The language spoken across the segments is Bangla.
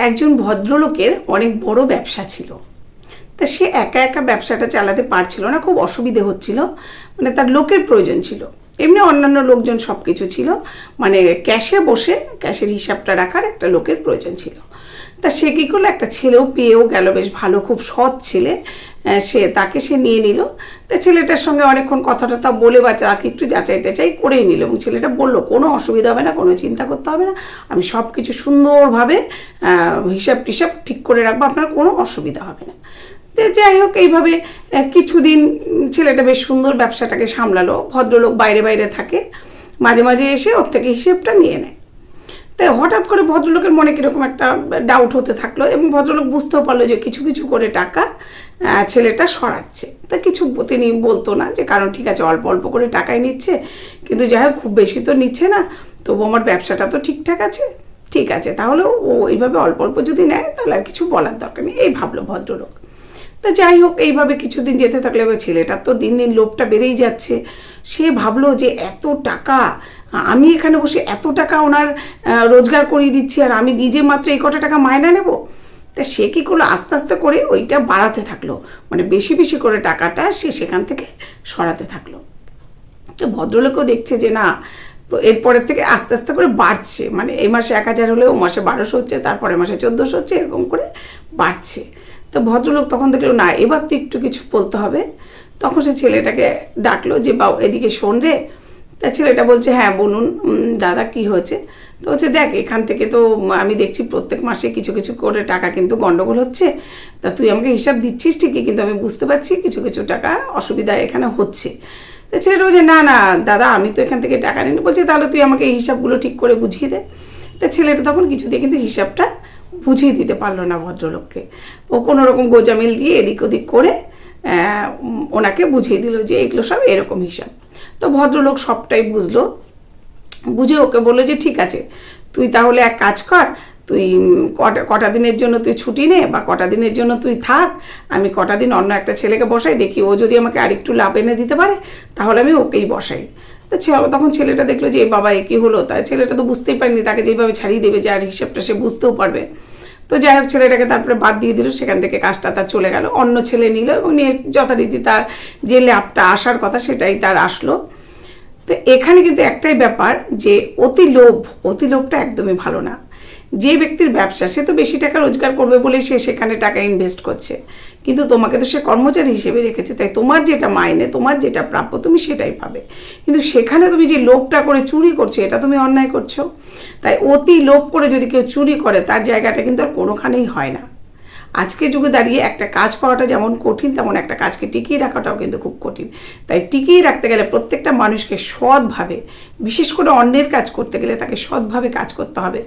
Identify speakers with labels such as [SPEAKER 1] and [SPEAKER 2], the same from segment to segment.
[SPEAKER 1] একজন ভদ্রলোকের অনেক বড় ব্যবসা ছিল। তা সে একা একা ব্যবসাটা চালাতে পারছিল না, খুব অসুবিধে হচ্ছিল। মানে তার লোকের প্রয়োজন ছিল, এমনি অন্যান্য লোকজন সব কিছু ছিল, মানে ক্যাশে বসে ক্যাশের হিসাবটা রাখার একটা লোকের প্রয়োজন ছিল। তা সে কী করলো, একটা ছেলেও পেয়েও গেল, বেশ ভালো, খুব সৎ ছেলে। তাকে সে নিয়ে নিল। তা ছেলেটার সঙ্গে অনেকক্ষণ কথা টথা বলে বা তাকে একটু যাচাই টাচাই করেই নিল, এবং ছেলেটা বলল কোনো অসুবিধা হবে না, কোনো চিন্তা করতে হবে না, আমি সব কিছু সুন্দরভাবে হিসাব টিসাব ঠিক করে রাখবো, আপনার কোনো অসুবিধা হবে না। যাই হোক, এইভাবে কিছুদিন ছেলেটা বেশ সুন্দর ব্যবসাটাকে সামলালো। ভদ্রলোক বাইরে বাইরে থাকে, মাঝে মাঝে এসে ওর থেকে হিসেবটা নিয়ে নেয়। তাই হঠাৎ করে ভদ্রলোকের মনে কীরকম একটা ডাউট হতে থাকলো, এবং ভদ্রলোক বুঝতেও পারলো যে কিছু কিছু করে টাকা ছেলেটা সরাচ্ছে। তা কিছু তিনি বলতো না, যে কারণ ঠিক আছে অল্প অল্প করে টাকাই নিচ্ছে, কিন্তু যাই হোক খুব বেশি তো নিচ্ছে না, তবু আমার ব্যবসাটা তো ঠিকঠাক আছে, ঠিক আছে তাহলে ও এইভাবে অল্প অল্প যদি নেয় তাহলে আর কিছু বলার দরকার নেই, এই ভাবলো ভদ্রলোক। তা যাই হোক, এইভাবে কিছুদিন যেতে থাকলে এবার ছেলেটার তো দিন দিন লোভটা বেড়েই যাচ্ছে। সে ভাবলো যে এত টাকা, আমি এখানে বসে এত টাকা ওনার রোজগার করিয়ে দিচ্ছি, আর আমি নিজে মাত্র এই কটা টাকা মায়না নেব। তা সে কী করলো, আস্তে আস্তে করে ওইটা বাড়াতে থাকলো, মানে বেশি বেশি করে টাকাটা সে সেখান থেকে সরাতে থাকলো। তো ভদ্রলোকও দেখছে যে না, এরপরের থেকে আস্তে আস্তে করে বাড়ছে, মানে এই মাসে 1000 হলেও মাসে 1200 হচ্ছে, তারপরে মাসে 1400 হচ্ছে, এরকম করে বাড়ছে। তো ভদ্রলোক তখন দেখলো না, এবার তো একটু কিছু বলতে হবে। তখন সে ছেলেটাকে ডাকলো যে বাবু এদিকে শোন রে। তা ছেলেটা বলছে হ্যাঁ বলুন দাদা, কি হয়েছে? তো হচ্ছে দেখ, এখান থেকে তো আমি দেখছি প্রত্যেক মাসে কিছু কিছু করে টাকা কিন্তু গন্ডগোল হচ্ছে। তা তুই আমাকে হিসাব দিচ্ছিস ঠিকই, কিন্তু আমি বুঝতে পারছি কিছু কিছু টাকা অসুবিধা এখানে হচ্ছে। তো ছেলেটা বলছে না না দাদা, আমি তো এখান থেকে টাকা নিই। বলছে তাহলে তুই আমাকে এই হিসাবগুলো ঠিক করে বুঝিয়ে দে। তা ছেলেটা তখন কিছুতে কিন্তু হিসাবটা বুঝিয়ে দিতে পারলো না ভদ্রলোককে। ও কোনো রকম গোজামিল দিয়ে এদিক ওদিক করে ওনাকে বুঝিয়ে দিল যে এগুলো সব এরকম হিসাব। তো ভদ্রলোক সবটাই বুঝলো, বুঝে ওকে বললো যে ঠিক আছে, তুই তাহলে এক কাজ কর, তুই কটা দিনের জন্য তুই ছুটি নে, বা কটা দিনের জন্য তুই থাক, আমি কটা দিন অন্য একটা ছেলেকে বসাই, দেখি ও যদি আমাকে আরেকটু লাভ এনে দিতে পারে তাহলে আমি ওকেই বসাই। তো তখন ছেলেটা দেখলো যে বাবা এ কী হলো, তাই ছেলেটা তো বুঝতেই পারেনি তাকে যেভাবে ছাড়িয়ে দেবে, যে আর হিসাবটা সে বুঝতেও পারবে। তো যাই হোক, ছেলেটাকে তারপরে বাদ দিয়ে দিল, সেখান থেকে কাজটা তার চলে গেল, অন্য ছেলে নিল, এবং নিয়ে যথারীতি তার যে লাভটা আসার কথা সেটাই তার আসলো। তো এখানে কিন্তু একটাই ব্যাপার, যে অতি লোভটা একদমই ভালো না। যে ব্যক্তির ব্যবসা, সে তো বেশি টাকা রোজগার করবে বলেই সে সেখানে টাকা ইনভেস্ট করছে, কিন্তু তোমাকে তো সে কর্মচারী হিসেবে রেখেছে, তাই তোমার যেটা মাইনে, তোমার যেটা প্রাপ্য তুমি সেটাই পাবে। কিন্তু সেখানে তুমি যে লোভটা করে চুরি করছো, এটা তুমি অন্যায় করছো। তাই অতি লোভ করে যদি কেউ চুরি করে, তার জায়গাটা কিন্তু আর কোনোখানেই হয় না। আজকে যুগে দাঁড়িয়ে একটা কাজ পাওয়াটা যেমন কঠিন, তেমন একটা কাজকে টিকিয়ে রাখাটাও কিন্তু খুব কঠিন। তাই টিকিয়ে রাখতে গেলে প্রত্যেকটা মানুষকে সৎভাবে, বিশেষ করে অন্যের কাজ করতে গেলে তাকে সৎভাবে কাজ করতে হবে।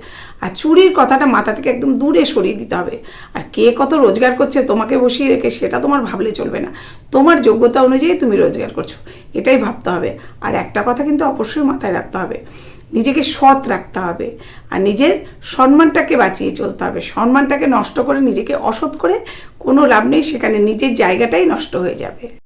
[SPEAKER 1] আর চুরির কথাটা মাথা থেকে একদম দূরে সরিয়ে দিতে হবে। আর কে কত রোজগার করছে তোমাকে বসিয়ে রেখে সেটা তোমার ভাবলে চলবে না, তোমার যোগ্যতা অনুযায়ী তুমি রোজগার করছো, এটাই ভাবতে হবে। আর একটা কথা কিন্তু অবশ্যই মাথায় রাখতে হবে, নিজেকে সৎ রাখতে হবে, আর নিজের সম্মানটাকে বাঁচিয়ে চলতে হবে। সম্মানটাকে নষ্ট করে, নিজেকে অসৎ করে কোনো লাভ নেই, সেখানে নিজের জায়গাটাই নষ্ট হয়ে যাবে।